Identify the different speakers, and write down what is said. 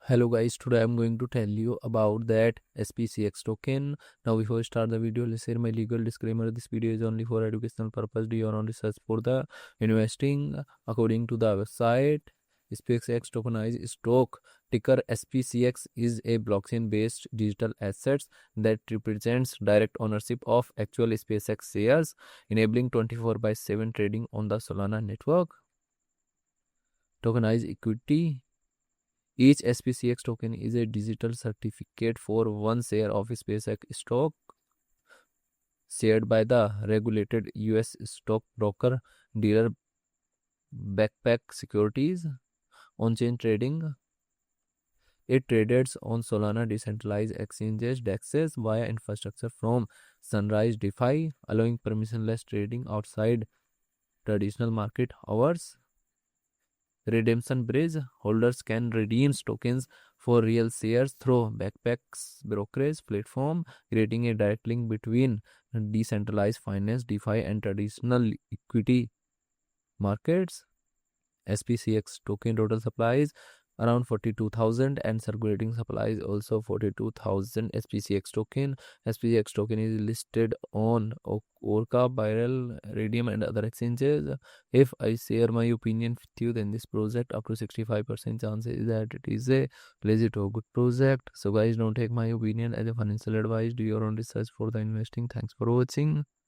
Speaker 1: Hello guys, today I'm going to tell you about that SPCX token. Now before I start the video, let's share my legal disclaimer. This video is only for educational purpose. Do your own research for the investing. According to the website, SPCX tokenized stock ticker SPCX is a blockchain based digital assets that represents direct ownership of actual SpaceX shares, enabling 24/7 trading on the Solana network. Tokenized equity. Each SPCX token is a digital certificate for one share of SpaceX stock shared by the regulated US stockbroker dealer Backpack Securities. On-chain trading. It trades on Solana decentralized exchanges DEXs via infrastructure from Sunrise DeFi, allowing permissionless trading outside traditional market hours. Redemption bridge. Holders can redeem tokens for real shares through Backpack's brokerage platform, creating a direct link between decentralized finance, DeFi, and traditional equity markets. SPCX token total supplies around 42,000 and circulating supplies also 42,000 SPCX token. SPCX token is listed on Orca, Viral, Radium and other exchanges. If I share my opinion with you, then this project up to 65% chance is that it is a legit or good project. So guys, don't take my opinion as a financial advice. Do your own research for the investing. Thanks for watching.